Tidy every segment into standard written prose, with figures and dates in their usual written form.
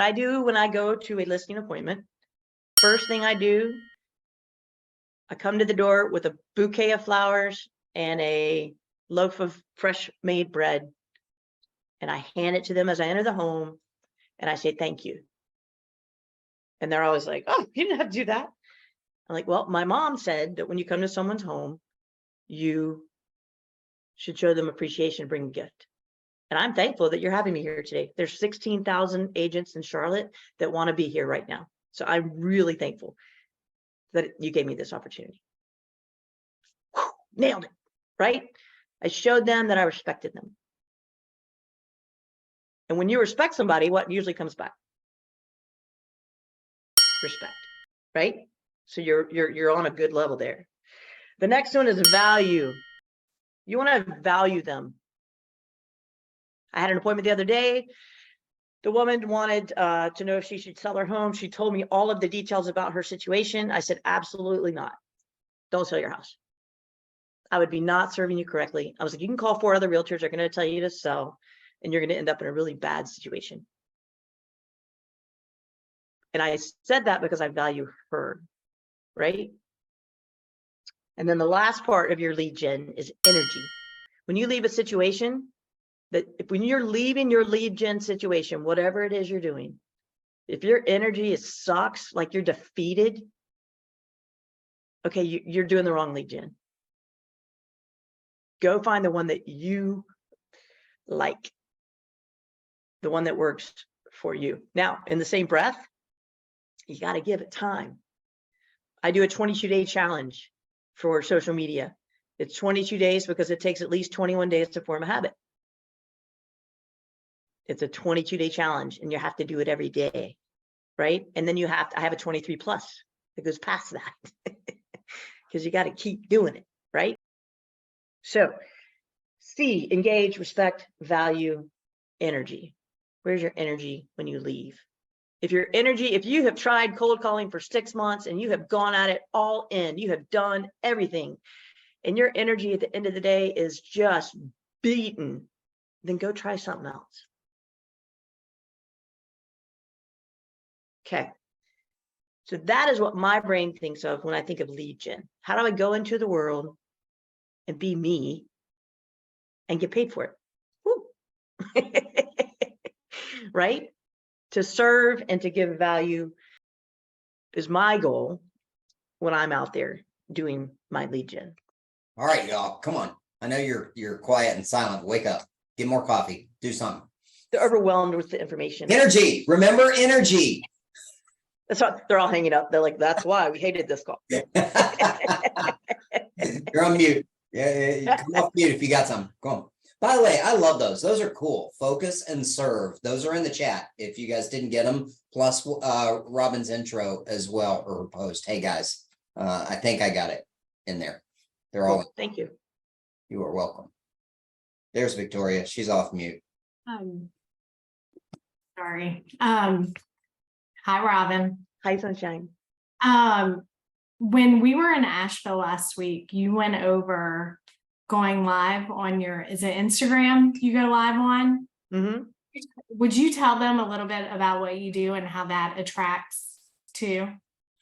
I do when I go to a listing appointment, first thing I do, I come to the door with a bouquet of flowers and a loaf of fresh made bread. And I hand it to them as I enter the home and I say, thank you. And they're always like, oh, you didn't have to do that. I'm like, well, my mom said that when you come to someone's home, you should show them appreciation, bring a gift. And I'm thankful that you're having me here today. There's 16,000 agents in Charlotte that want to be here right now. So I'm really thankful that you gave me this opportunity. Whew, nailed it, right? I showed them that I respected them. And when you respect somebody, what usually comes back? Respect, right? So you're on a good level there. The next one is value. You want to value them. I had an appointment the other day. The woman wanted to know if she should sell her home. She told me all of the details about her situation. I said, absolutely not. Don't sell your house. I would be not serving you correctly. I was like, you can call 4 other realtors. They're going to tell you to sell, and you're going to end up in a really bad situation. And I said that because I value her, right? And then the last part of your lead gen is energy. When you leave a situation, when you're leaving your lead gen situation, whatever it is you're doing, if your energy sucks, like you're defeated, okay, you're doing the wrong lead gen. Go find the one that you like, the one that works for you. Now, in the same breath, you got to give it time. I do a 22-day challenge for social media. It's 22 days because it takes at least 21 days to form a habit. It's a 22-day challenge and you have to do it every day, right? And then I have a 23 plus that goes past that because you got to keep doing it, right? So C, engage, respect, value, energy. Where's your energy when you leave? If you have tried cold calling for 6 months and you have gone at it all in, you have done everything, and your energy at the end of the day is just beaten, then go try something else. Okay. So that is what my brain thinks of when I think of lead gen. How do I go into the world and be me and get paid for it? Woo. Right? To serve and to give value is my goal when I'm out there doing my lead gen. All right, y'all, come on. I know you're quiet and silent. Wake up, get more coffee, do something. They're overwhelmed with the information. Energy, remember energy. That's what they're all hanging up. They're like, that's why we hated this call. You're on mute. Yeah, come off mute if you got some. Go on. By the way, I love those. Those are cool. Focus and serve. Those are in the chat if you guys didn't get them. Plus Robin's intro as well, or post. Hey guys, I think I got it in there. They're Cool. all. Thank you. You are welcome. There's Victoria. She's off mute. Sorry. Hi, Robin. Hi, Sunshine. When we were in Asheville last week, you went over going live on is it Instagram you go live on? Mm-hmm. Would you tell them a little bit about what you do and how that attracts to?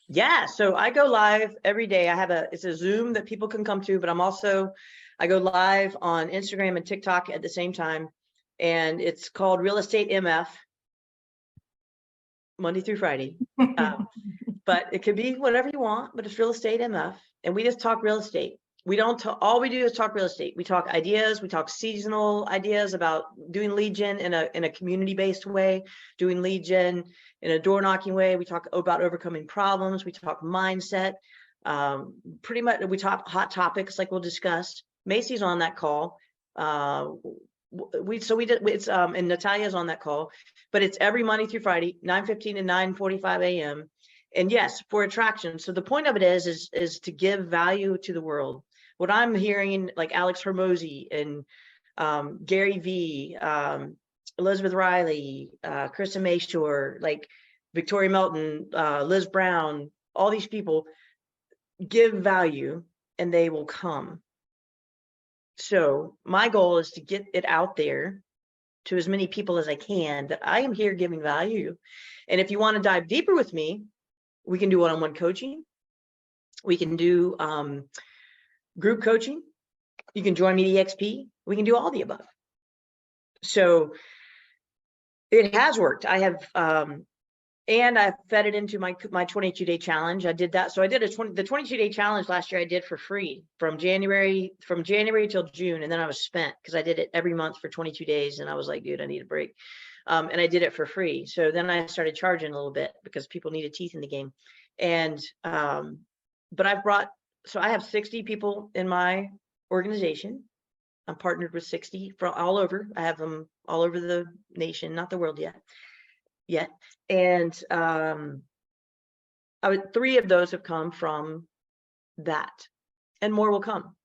Yeah, so I go live every day. It's a Zoom that people can come to, but I go live on Instagram and TikTok at the same time. And it's called Real Estate MF, Monday through Friday. But it could be whatever you want, but it's Real Estate MF. And we just talk real estate. We don't talk, all we do is talk real estate. We talk ideas, we talk seasonal ideas about doing lead gen in a community-based way, doing lead gen in a door knocking way. We talk about overcoming problems. We talk mindset. Pretty much we talk hot topics like we'll discuss. Macy's on that call. And Natalia's on that call, but it's every Monday through Friday, 9:15 and 9:45 a.m. And yes, for attraction. So the point of it is to give value to the world. What I'm hearing, like Alex Hermosi and Gary V, Elizabeth Riley, Krista Mayshore, like Victoria Melton, Liz Brown, all these people give value and they will come. So my goal is to get it out there to as many people as I can that I am here giving value. And if you want to dive deeper with me, we can do one-on-one coaching. We can do group coaching. You can join me at EXP. We can do all the above. So it has worked. I have, and I've fed it into my 22-day challenge. I did that. So I did the 22-day challenge last year. I did for free from January till June. And then I was spent because I did it every month for 22 days. And I was like, dude, I need a break. And I did it for free. So then I started charging a little bit because people needed teeth in the game. And, but so I have 60 people in my organization. I'm partnered with 60 from all over. I have them all over the nation, not the world yet. And 3 of those have come from that, and more will come.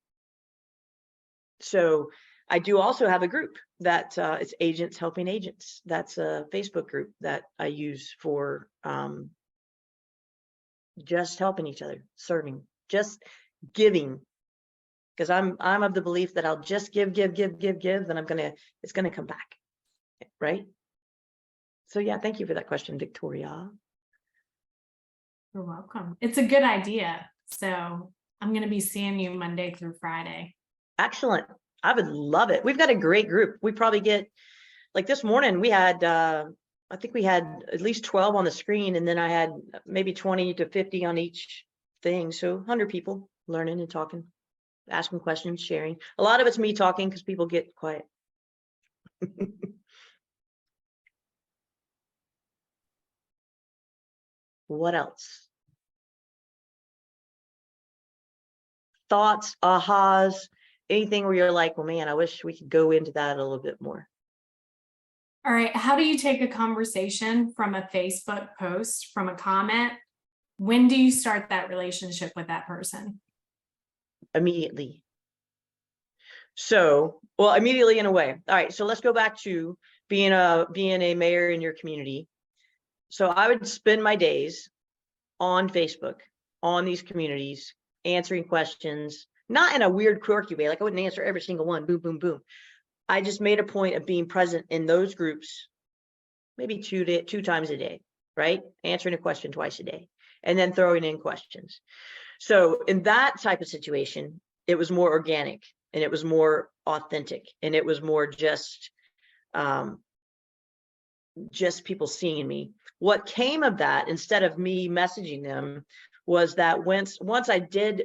So I do also have a group that it's Agents Helping Agents. That's a Facebook group that I use for just helping each other, serving, just giving. Because I'm of the belief that I'll just give, then it's gonna come back, right? So yeah, thank you for that question, Victoria. You're welcome. It's a good idea. So I'm going to be seeing you Monday through Friday. Excellent. I would love it. We've got a great group. We probably get, like this morning, we had, I think we had at least 12 on the screen, and then I had maybe 20 to 50 on each thing. So 100 people learning and talking, asking questions, sharing. A lot of it's me talking because people get quiet. What else? Thoughts, ahas, anything where you're like, well, man, I wish we could go into that a little bit more. All right. How do you take a conversation from a Facebook post, from a comment? When do you start that relationship with that person? Immediately. So, well, immediately in a way. All right. So let's go back to being a mayor in your community. So I would spend my days on Facebook, on these communities, answering questions, not in a weird, quirky way. Like I wouldn't answer every single one, boom, boom, boom. I just made a point of being present in those groups, maybe 2 times a day, right? Answering a question twice a day, and then throwing in questions. So in that type of situation, it was more organic, and it was more authentic, and it was more just people seeing me. What came of that, instead of me messaging them, was that once I did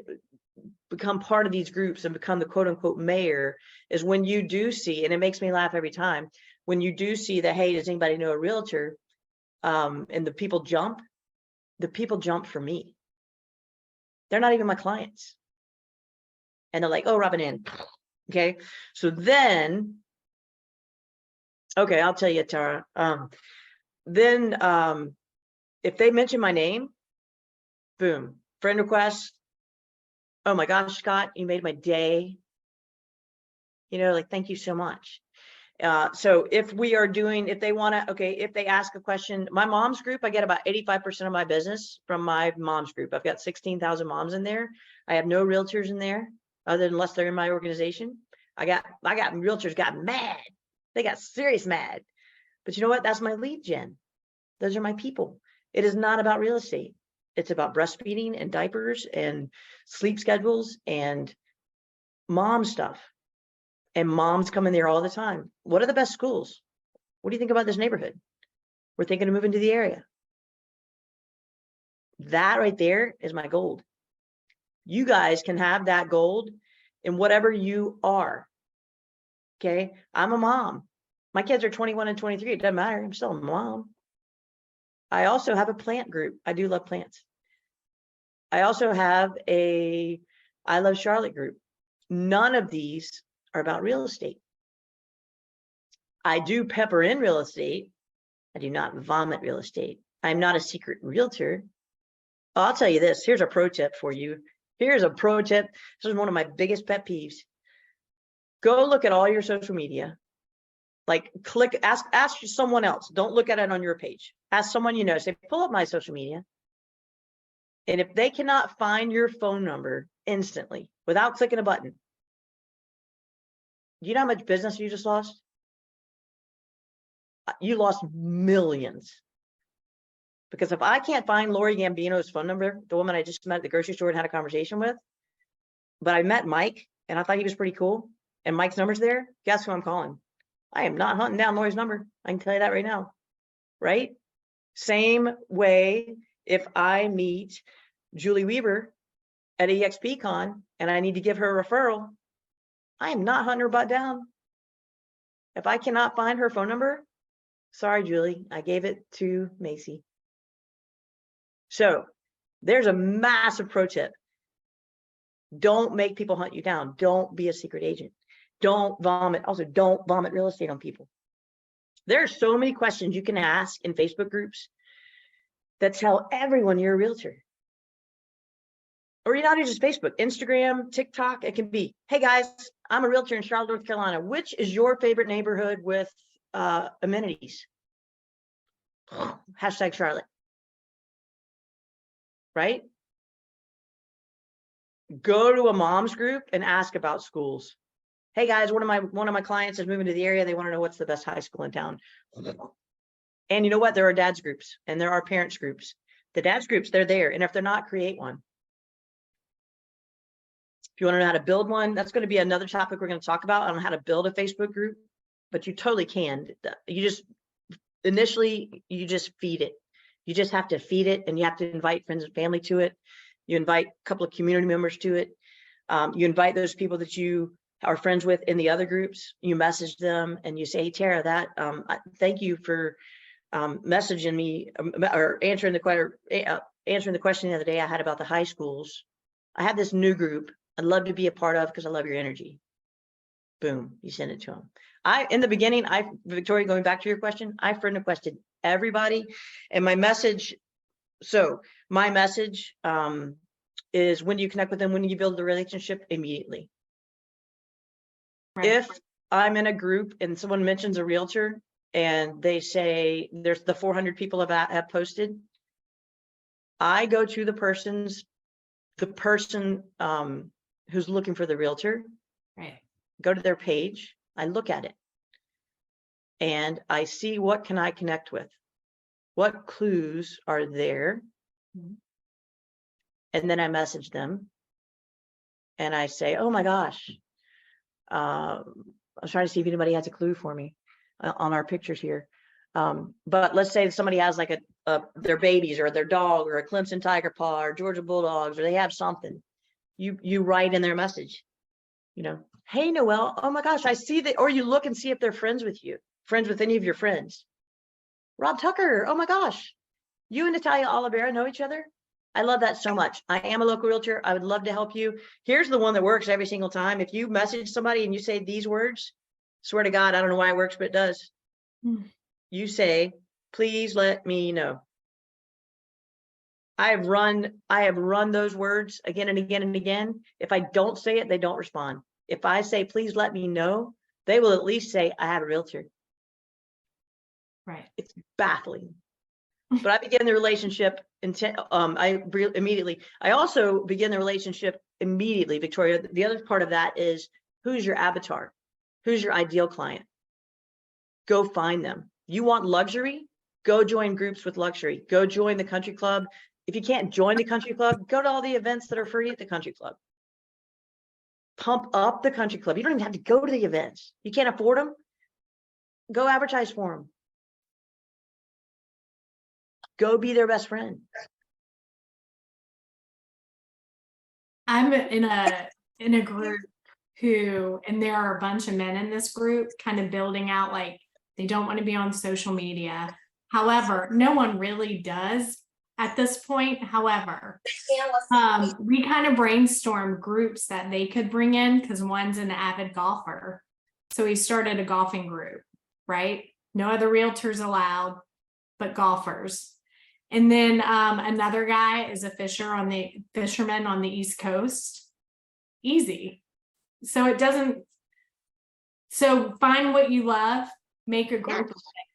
become part of these groups and become the quote unquote mayor, is when you do see, and it makes me laugh every time, when you do see that, hey, does anybody know a realtor? And the people jump for me. They're not even my clients. And they're like, oh, Robin Ann. Okay. So then, okay, I'll tell you, Tara. Then if they mention my name, boom, friend request. Oh my gosh, Scott, you made my day. You know, like, thank you so much. So if they want to, okay, if they ask a question, my mom's group, I get about 85% of my business from my mom's group. I've got 16,000 moms in there. I have no realtors in there, unless they're in my organization. I got realtors got mad. They got serious mad. But you know what? That's my lead gen. Those are my people. It is not about real estate. It's about breastfeeding and diapers and sleep schedules and mom stuff. And moms come in there all the time. What are the best schools? What do you think about this neighborhood? We're thinking of moving to the area. That right there is my gold. You guys can have that gold in whatever you are. Okay. I'm a mom. My kids are 21 and 23. It doesn't matter. I'm still a mom. I also have a plant group. I do love plants. I also have a I Love Charlotte group. None of these are about real estate. I do pepper in real estate. I do not vomit real estate. I'm not a secret realtor. I'll tell you this. Here's a pro tip for you. Here's a pro tip. This is one of my biggest pet peeves. Go look at all your social media. Like ask someone else. Don't look at it on your page. Ask someone you know. Say, pull up my social media. And if they cannot find your phone number instantly without clicking a button, do you know how much business you just lost? you lost millions. Because if I can't find Lori Gambino's phone number, the woman I just met at the grocery store and had a conversation with, but I met Mike and I thought he was pretty cool, and Mike's number's there, guess who I'm calling? I am not hunting down Lori's number. I can tell you that right now, right? Same way, if I meet Julie Weaver at EXPCon and I need to give her a referral, I am not hunting her butt down. If I cannot find her phone number, sorry, Julie, I gave it to Macy. So there's a massive pro tip. Don't make people hunt you down. Don't be a secret agent. Don't vomit. Also, don't vomit real estate on people. There are so many questions you can ask in Facebook groups that tell everyone you're a realtor. Or not just Facebook, Instagram, TikTok. It can be, hey guys, I'm a realtor in Charlotte, North Carolina. Which is your favorite neighborhood with amenities? Hashtag Charlotte. Right? Go to a mom's group and ask about schools. Hey guys, one of my clients is moving to the area. They want to know what's the best high school in town. And you know what? There are dads groups and there are parents groups. The dads groups, they're there. And if they're not, create one. If you want to know how to build one, that's going to be another topic we're going to talk about on how to build a Facebook group, but you totally can. You just, initially, you just feed it. You just have to feed it, and you have to invite friends and family to it. You invite a couple of community members to it. You invite those people that you are friends with in the other groups. You message them and you say, hey, Tara, thank you for messaging me or answering the question the other day I had about the high schools. I have this new group I'd love to be a part of because I love your energy. Boom, you send it to them. In the beginning, Victoria, going back to your question, I friend requested everybody, and my message is, when do you connect with them? When do you build the relationship? Immediately. Right. If I'm in a group and someone mentions a realtor and they say there's the 400 people have posted, I go to the person who's looking for the realtor. Right. Go to their page. I look at it and I see, what can I connect with? What clues are there? Mm-hmm. And then I message them and I say, oh my gosh, I was trying to see if anybody has a clue for me on our pictures here. But let's say somebody has like their babies or their dog or a Clemson Tiger Paw or Georgia Bulldogs, or they have something. You write in their message, hey, Noelle, oh my gosh, I see that. Or you look and see if they're friends with you, friends with any of your friends. Rob Tucker, oh my gosh, you and Natalia Oliveira know each other? I love that so much. I am a local realtor. I would love to help you. Here's the one that works every single time. If you message somebody and you say these words, swear to God, I don't know why it works, but it does. You say, please let me know. I have run those words again and again and again. If I don't say it, they don't respond. If I say, please let me know, they will at least say, I have a realtor. Right. It's baffling. But I begin the relationship immediately. I also begin the relationship immediately, Victoria. The other part of that is, who's your avatar? Who's your ideal client? Go find them. You want luxury? Go join groups with luxury. Go join the country club. If you can't join the country club, go to all the events that are free at the country club. Pump up the country club. You don't even have to go to the events. You can't afford them? Go advertise for them. Go be their best friend. I'm in a group and there are a bunch of men in this group kind of building out, like, they don't want to be on social media. However, no one really does at this point. However, we kind of brainstorm groups that they could bring in, because one's an avid golfer. So he started a golfing group, right? No other realtors allowed, but golfers. And then another guy is a fisherman on the East Coast. Easy. So find what you love, make a group of it.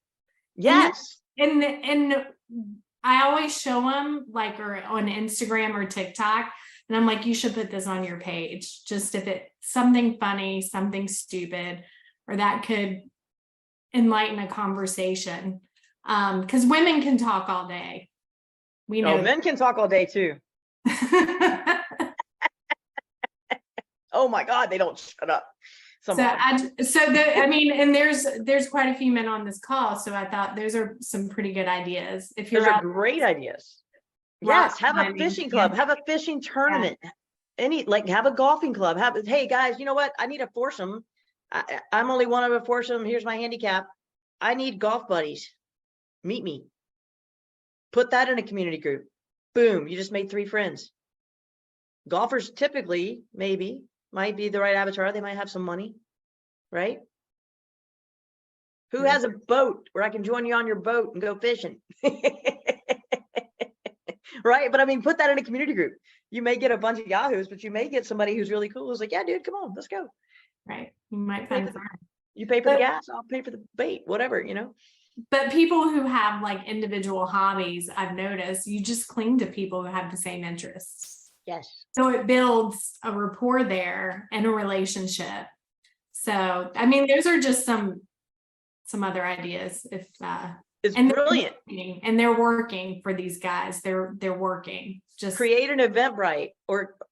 Yes. And I always show them, like, or on Instagram or TikTok, and I'm like, you should put this on your page. Just if it's something funny, something stupid, or that could enlighten a conversation. Because women can talk all day. We know. Oh, men can talk all day too. Oh my God, they don't shut up. And there's quite a few men on this call, so I thought those are some pretty good ideas. If you're Those are out, great ideas. rock Yes, have a climbing, fishing club, have a fishing tournament, have a golfing club, hey guys, you know what? I need a foursome. I'm only one of a foursome. Here's my handicap. I need golf buddies. Meet me. Put that in a community group. Boom, you just made 3 friends. Golfers typically, maybe, might be the right avatar. They might have some money, right? Who has a boat where I can join you on your boat and go fishing? Right? But I mean, put that in a community group. You may get a bunch of yahoos, but you may get somebody who's really cool. Who's like, yeah, dude, come on, let's go. Right. You might find fun. You pay for the gas, I'll pay for the bait, whatever, you know? But people who have like individual hobbies, I've noticed, you just cling to people who have the same interests. Yes. So it builds a rapport there and a relationship. So, I mean, those are just some other ideas. It's brilliant. They're working for these guys. They're working. Just create an Eventbrite,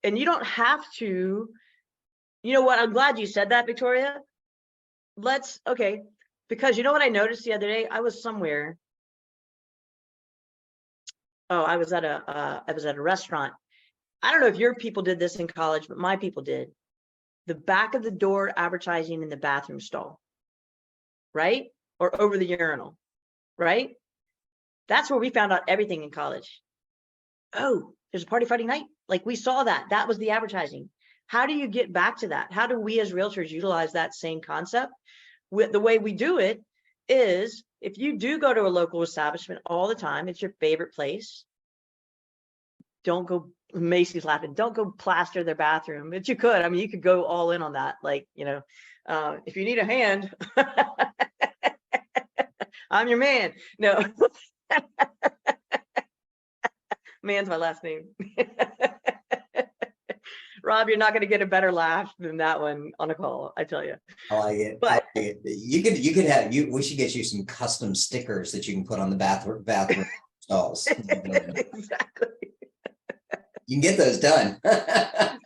and you don't have to, you know what? I'm glad you said that, Victoria. Okay. Because you know what I noticed the other day? I was somewhere. Oh, I was at a restaurant. I don't know if your people did this in college, but my people did. The back of the door advertising in the bathroom stall, right? Or over the urinal, right? That's where we found out everything in college. Oh, there's a party Friday night. Like we saw that. That was the advertising. How do you get back to that? How do we as realtors utilize that same concept? The way we do it is, if you do go to a local establishment all the time, it's your favorite place. Don't go, Macy's laughing, don't go plaster their bathroom. But you could, I mean, you could go all in on that. Like, you know, if you need a hand, I'm your man. No, man's my last name. Rob, you're not going to get a better laugh than that one on a call, I tell you. I like it. But you could we should get you some custom stickers that you can put on the bathroom stalls. Exactly. You can get those done.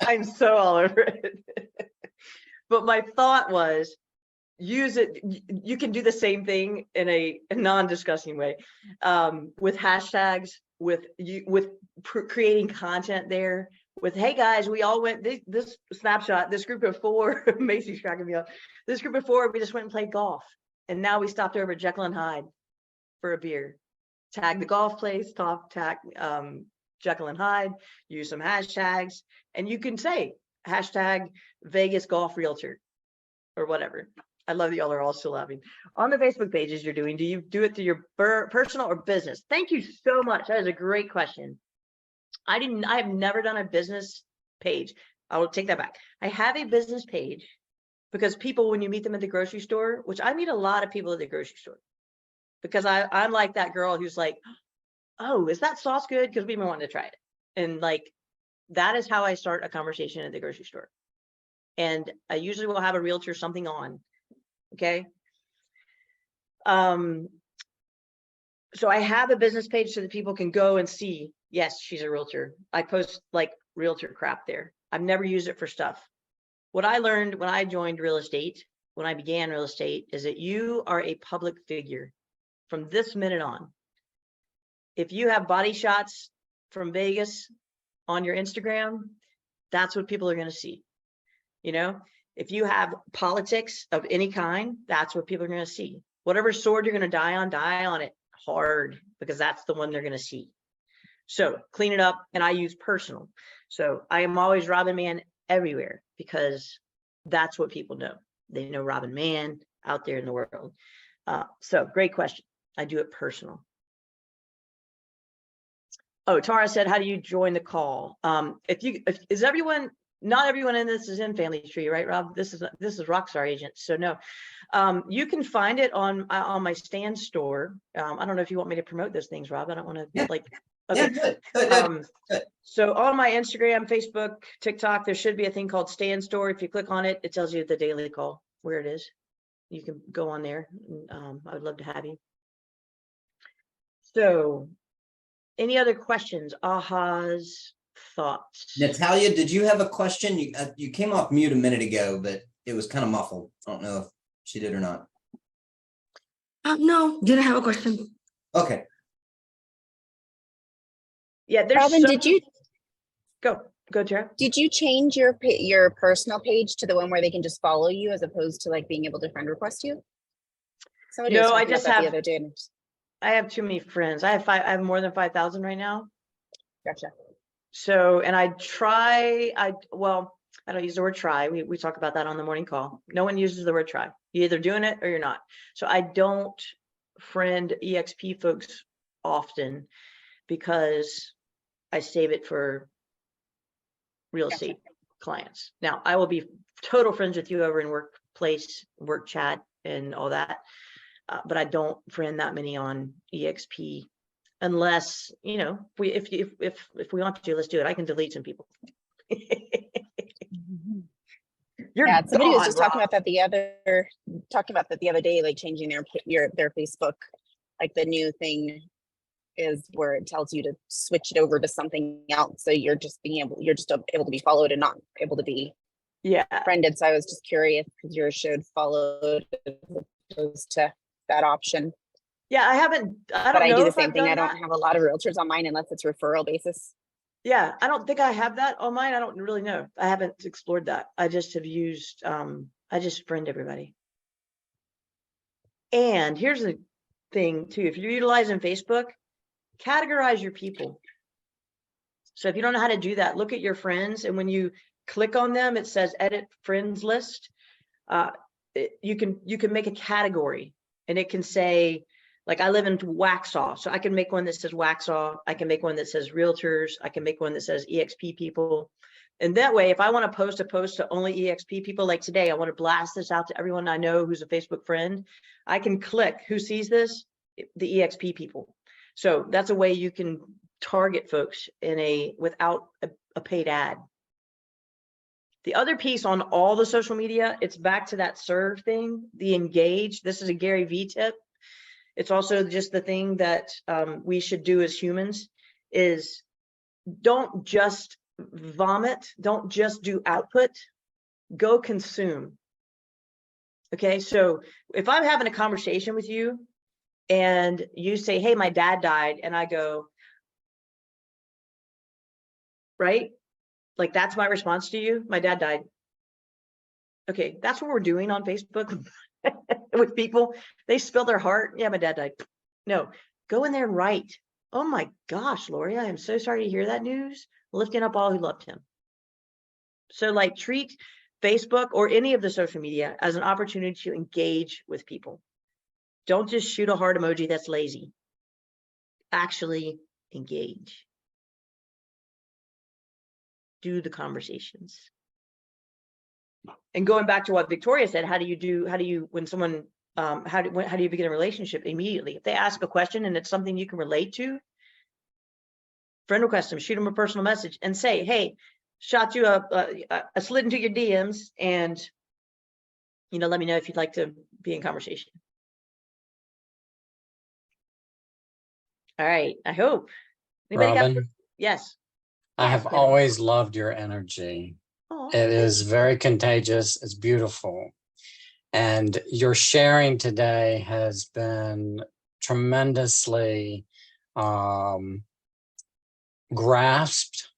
I'm so all over it. But my thought was, use it. You can do the same thing in a non-discussing way, with hashtags, with creating content there. With, hey guys, we all went this snapshot, this group of 4, Macy's cracking me up. This group of 4, we just went and played golf. And now we stopped over at Jekyll and Hyde for a beer. Tag the golf place, tag Jekyll and Hyde, use some hashtags, and you can say hashtag Vegas Golf Realtor or whatever. I love that y'all are all still laughing. On the Facebook pages you're doing, do you do it through your personal or business? Thank you so much. That is a great question. I have never done a business page. I will take that back. I have a business page because people, when you meet them at the grocery store, which I meet a lot of people at the grocery store, because I'm like that girl who's like, oh, is that sauce good? Because we've been wanting to try it. And like, that is how I start a conversation at the grocery store. And I usually will have a realtor something on. Okay. So I have a business page so that people can go and see, yes, she's a realtor. I post like realtor crap there. I've never used it for stuff. What I learned when I joined real estate, when I began real estate, is that you are a public figure from this minute on. If you have body shots from Vegas on your Instagram, that's what people are going to see. You know, if you have politics of any kind, that's what people are going to see. Whatever sword you're going to die on it hard, because that's the one they're going to see. So clean it up. And I use personal. So I am always Robin Man everywhere, because that's what people know. They know Robin Man out there in the world. So great question. I do it personal. Oh, Tara said, how do you join the call? Is everyone, not everyone in this is in Family Tree, right, Rob? This is Rockstar Agent. So no, you can find it on my stand store. I don't know if you want me to promote those things, Rob. I don't want to like, okay. So on my Instagram, Facebook, TikTok, there should be a thing called Stand Store. If you click on it, it tells you the daily call, where it is. you can go on there. I would love to have you. So any other questions, ahas, thoughts? Natalia, did you have a question? You came off mute a minute ago, but it was kind of muffled. I don't know if she did or not. No, didn't have a question. Okay. Yeah, there's Robin, go, Tara. did you change your personal page to the one where they can just follow you as opposed to like being able to friend request you? Somebody was No, I talking about just that the have, other day. And I have too many friends. I have more than 5,000 right now. gotcha. So, and well, I don't use the word try. We talk about that on the morning call. No one uses the word try. You're either doing it or you're not. So I don't friend EXP folks often because I save it for real Gotcha. estate clients. Now, I will be total friends with you over in workplace, work chat, and all that. But I don't friend that many on EXP unless, if we want to, let's do it. I can delete some people. You're Yeah, somebody was gone, just talking Rob. about that the other day, like changing their Facebook, like the new thing is where it tells you to switch it over to something else. So you're just able to be followed and not able to be Yeah. friended. So I was just curious because yours showed followed as opposed to that option. Yeah, I But don't I know do the if same I've thing. I done don't that. have a lot of realtors on mine unless it's referral basis. Yeah, I don't think I have that on mine. I don't really know. I haven't explored that. I just have used, I just friend everybody. And here's the thing too, if you're utilizing Facebook, categorize your people. So if you don't know how to do that, look at your friends, and when you click on them, it says edit friends list. You can make a category, and it can say, like, I live in Waxhaw, so I can make one that says Waxhaw. I can make one that says realtors. I can make one that says EXP people. And that way, if I want to post a post to only EXP people, like today, I want to blast this out to everyone I know who's a Facebook friend. I can click who sees this, the EXP people. So that's a way you can target folks without a paid ad. The other piece on all the social media, it's back to that serve thing, the engage. This is a Gary V tip. It's also just the thing that we should do as humans is don't just vomit, don't just do output, go consume. Okay, so if I'm having a conversation with you and you say, hey, my dad died, and I go, right? Like, that's my response to you. My dad died. Okay, that's what we're doing on Facebook with people. They spill their heart. Yeah, my dad died. No, go in there and write. Oh my gosh, Lori, I am so sorry to hear that news. Lifting up all who loved him. So like, treat Facebook or any of the social media as an opportunity to engage with people. Don't just shoot a heart emoji that's lazy. Actually engage. Do the conversations. And going back to what Victoria said, how do you when someone how do you begin a relationship immediately? If they ask a question and it's something you can relate to, friend request them, shoot them a personal message and say, hey, shot you a slid into your DMs, and let me know if you'd like to be in conversation. All right, I hope. Anybody Robin, yes. I have Yes, always loved your energy. oh, It is very contagious. It's beautiful. And your sharing today has been tremendously grasped.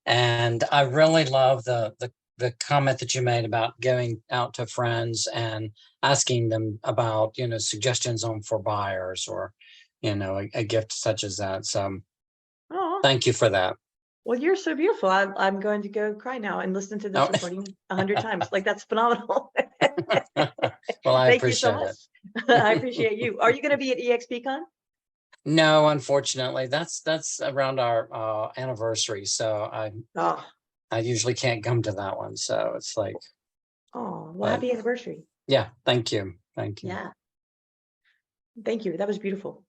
And I really love the comment that you made about going out to friends and asking them about, suggestions for buyers or, a gift such as that. So thank you for that. Well, you're so beautiful. I'm going to go cry now and listen to this recording 100 times. Like, that's phenomenal. Well, I Thank you so appreciate much. I appreciate you. Are you going to be at EXPCon? No, unfortunately, that's around our anniversary. So I usually can't come to that one. So it's like, well, happy anniversary. Yeah, thank you. Thank you. Yeah. Thank you. That was beautiful.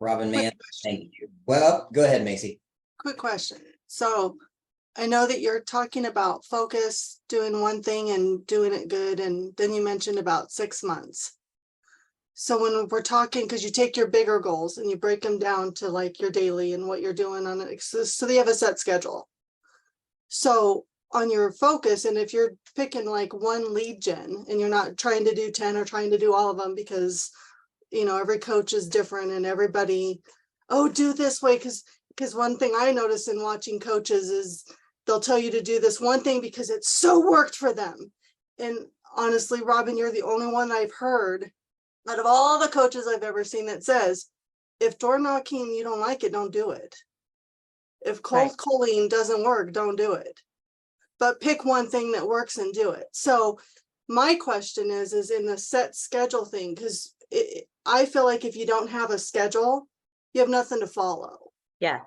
Robin, man, thank you. Well, go ahead, Macy. Quick question. So I know that you're talking about focus, doing one thing and doing it good. And then you mentioned about 6 months. So when we're talking, because you take your bigger goals and you break them down to like your daily and what you're doing on it, so they have a set schedule. So on your focus, and if you're picking like one lead gen and you're not trying to do 10 or trying to do all of them, because every coach is different and everybody, oh, do this way. Because one thing I notice in watching coaches is they'll tell you to do this one thing because it so worked for them. And honestly, Robin, you're the only one I've heard out of all the coaches I've ever seen that says, if door knocking, you don't like it, don't do it. If cold calling doesn't work, don't do it. But pick one thing that works and do it. So my question is in the set schedule thing, because I feel like if you don't have a schedule, you have nothing to follow. Yeah.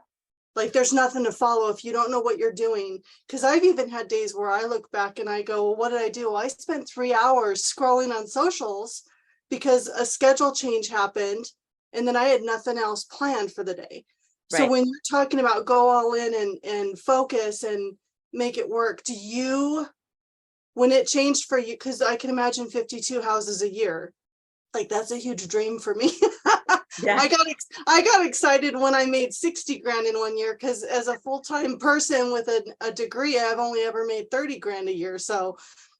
Like there's nothing to follow if you don't know what you're doing. Because I've even had days where I look back and I go, well, what did I do? Well, I spent 3 hours scrolling on socials because a schedule change happened and then I had nothing else planned for the day. So Right. when you're talking about go all in and focus and make it work, when it changed for you, because I can imagine 52 houses a year, like that's a huge dream for me. Yeah. I got excited when I made 60 grand in 1 year, because as a full-time person with a degree, I've only ever made 30 grand a year. So,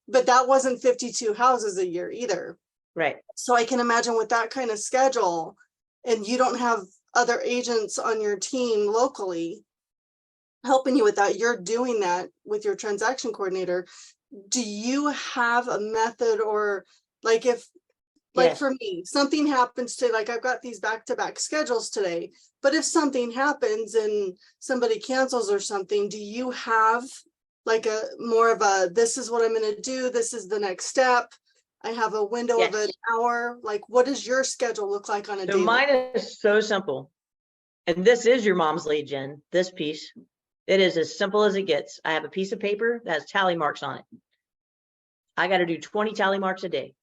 but that wasn't 52 houses a year either. Right. So I can imagine with that kind of schedule, and you don't have other agents on your team locally helping you with that, you're doing that with your transaction coordinator. Do you have a method, or like if, like Yes. for me, something happens to, like I've got these back-to-back schedules today, but if something happens and somebody cancels or something, do you have like a more of a, this is what I'm going to do, this is the next step, I have a window of Yes. an hour, like what does your schedule look like on a So daily? mine is so simple. And this is your mom's lead gen, this piece. It is as simple as it gets. I have a piece of paper that has tally marks on it. I got to do 20 tally marks a day.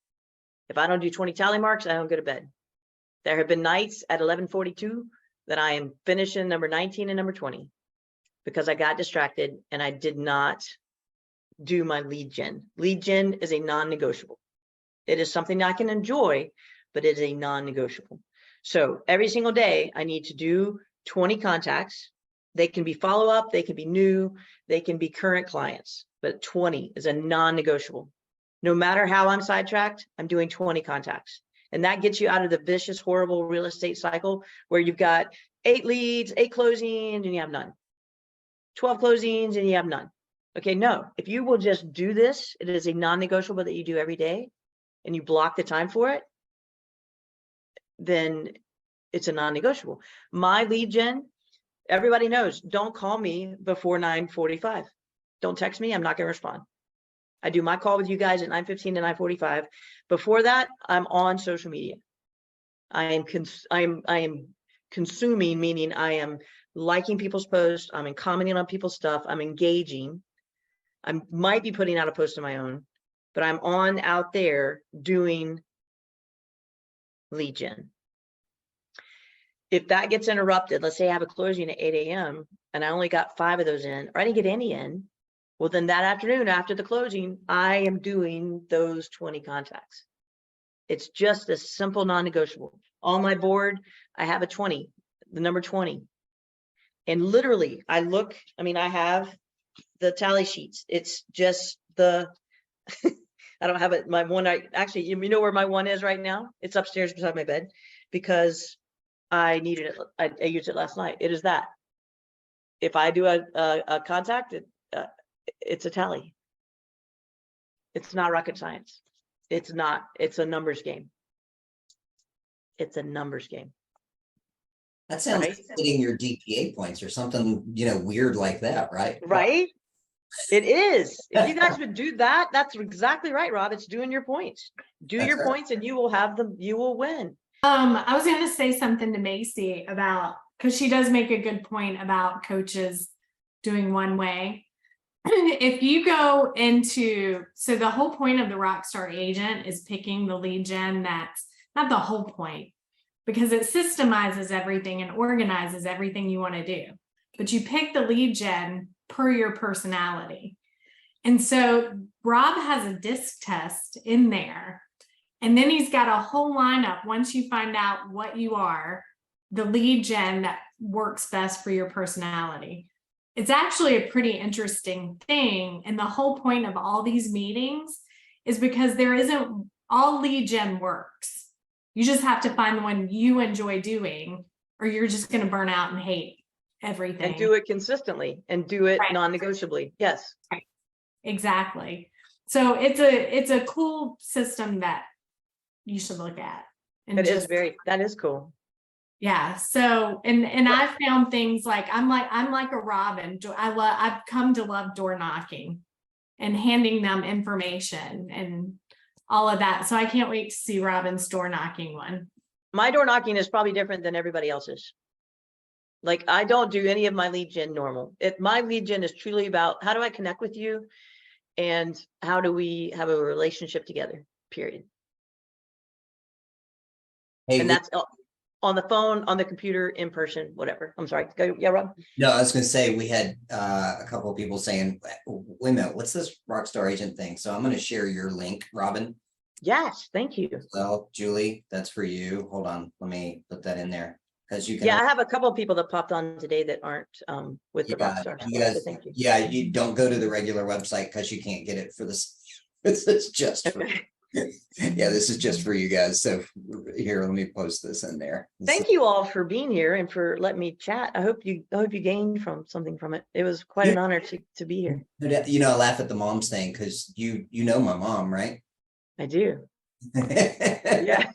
If I don't do 20 tally marks, I don't go to bed. There have been nights at 11:42 that I am finishing number 19 and number 20 because I got distracted and I did not do my lead gen. Lead gen is a non-negotiable. It is something I can enjoy, but it is a non-negotiable. So every single day I need to do 20 contacts. They can be follow-up, they can be new, they can be current clients, but 20 is a non-negotiable. No matter how I'm sidetracked, I'm doing 20 contacts. And that gets you out of the vicious, horrible real estate cycle where you've got 8 leads, 8 closings, and you have none. 12 closings and you have none. Okay, no, if you will just do this, it is a non-negotiable that you do every day and you block the time for it, then it's a non-negotiable. My lead gen, everybody knows, don't call me before 9:45. Don't text me, I'm not gonna respond. I do my call with you guys at 9:15 to 9:45. Before that, I'm on social media. I am consuming, meaning I am liking people's posts, I'm commenting on people's stuff, I'm engaging. I might be putting out a post of my own, but I'm on out there doing lead gen. If that gets interrupted, let's say I have a closing at 8 a.m. and I only got 5 of those in, or I didn't get any in, well, then that afternoon after the closing, I am doing those 20 contacts. It's just a simple non-negotiable. On my board, I have a 20, the number 20. And literally, I have the tally sheets. It's just the, I don't have it. My one, actually, you know where my one is right now? It's upstairs beside my bed because I needed it. I used it last night. It is that. If I do a contact, it's a tally. It's not rocket science. It's not. It's a numbers game. It's a numbers game. That sounds Right? like hitting your DPA points or something, weird like that, right? Right? It is. If you guys would do that, that's exactly right, Rob. It's doing your points. Do That's your right. points and you will have them. You will win. I was going to say something to Macy about, because she does make a good point about coaches doing one way. If you go into, so the whole point of the Rockstar agent is picking the lead gen. That's not the whole point, because it systemizes everything and organizes everything you want to do. But you pick the lead gen per your personality. And so Rob has a disc test in there. And then he's got a whole lineup. Once you find out what you are, the lead gen that works best for your personality. It's actually a pretty interesting thing. And the whole point of all these meetings is because there isn't, all lead gen works. You just have to find the one you enjoy doing, or you're just going to burn out and hate everything. And do it consistently and do it Right. non-negotiably. Yes. Right. Exactly. So it's a cool system that you should look at. And That is cool. yeah. So, and I found things like, I'm like a Robin. I've come to love door knocking and handing them information and all of that. So I can't wait to see Robin's door knocking one. My door knocking is probably different than everybody else's. Like, I don't do any of my lead gen normal. My lead gen is truly about how do I connect with you and how do we have a relationship together, period. Hey, And that's on the phone, on the computer, in person, whatever. I'm sorry. Go, yeah, Rob. no, I was gonna say, we had a couple of people saying, wait a minute, what's this Rockstar Agent thing? So I'm gonna share your link, Robin. Yes, thank you. Well, Julie, that's for you. Hold on, let me put that in there. Because you can. Yeah, I have a couple of people that popped on today that aren't with the Yeah, Rockstar. you stuff, so guys, thank you. yeah, you don't go to the regular website because you can't get it for this. This is just for, yeah, this is just for you guys. So here, let me post this in there. Thank you all for being here and for letting me chat. I hope you gained something from it. It was quite an honor to be here. You know, I laugh at the moms thing because you know my mom, right? I do. Yeah. Yeah.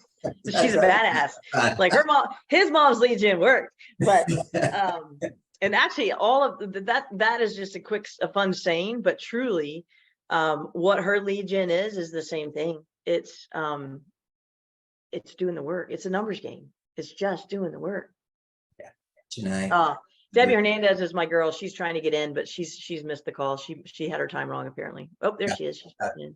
She's a badass. Like his mom's lead gen worked, but and actually all of that is just a fun saying, but truly what her lead gen is the same thing. It's doing the work. It's a numbers game. It's just doing the work. Tonight. Debbie Hernandez is my girl. She's trying to get in, but she's missed the call. She had her time wrong apparently. Oh, there she is. She's in.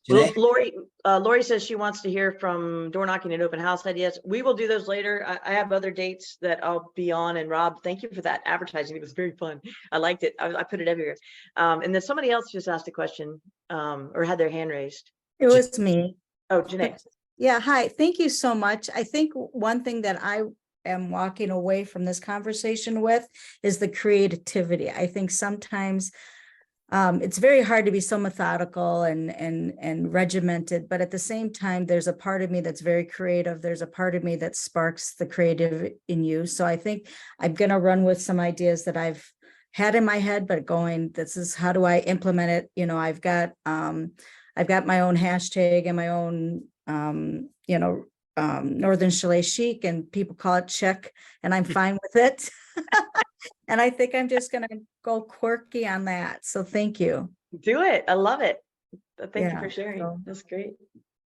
Lori says she wants to hear from door knocking and open house ideas. We will do those later. I have other dates that I'll be on. And Rob, thank you for that advertising. It was very fun. I liked it. I put it everywhere. And then somebody else just asked a question or had their hand raised. It was me. Oh, Janae. Yeah, hi. Thank you so much. I think one thing that I am walking away from this conversation with is the creativity. I think sometimes it's very hard to be so methodical and regimented, but at the same time, there's a part of me that's very creative. There's a part of me that sparks the creative in you. So I think I'm going to run with some ideas that I've had in my head, but this is how do I implement it? You know, I've got my own hashtag and my own, Northern Chalet Chic, and people call it chic, and I'm fine with it. And I think I'm just going to go quirky on that. So thank you. Do it. I love it. Thank you for Yeah, sharing. so- That's great.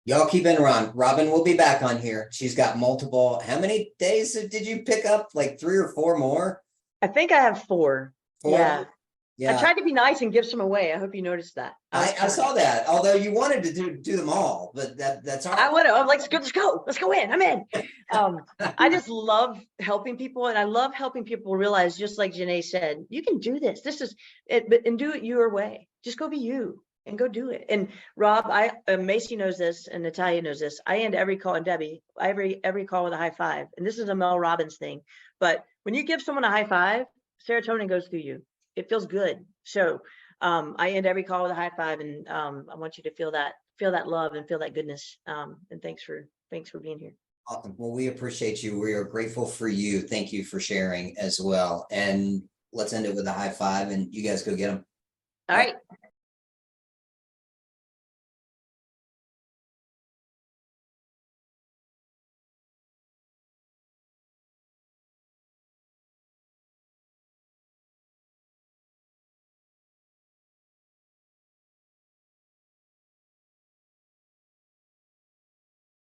Y'all keep in Ron. Robin will be back on here. She's got multiple. How many days did you pick up? Like 3 or 4 more? I think I have 4. 4? Yeah. I Yeah. tried to be nice and give some away. I hope you noticed that. I saw that. Although you wanted to do them all, but that's all right. I would have. I'm like, let's go in. I'm in. I just love helping people, and I love helping people realize, just like Janae said, you can do this. This is it, and do it your way. Just go be you and go do it. And Rob, Macy knows this, and Natalia knows this. I end every call, and Debbie, every call with a high five. And this is a Mel Robbins thing. But when you give someone a high five, serotonin goes through you. It feels good. So I end every call with a high five, and I want you to feel that love and feel that goodness. And thanks for being here. Awesome. Well, we appreciate you. We are grateful for you. Thank you for sharing as well. And let's end it with a high five, and you guys go get them. All right.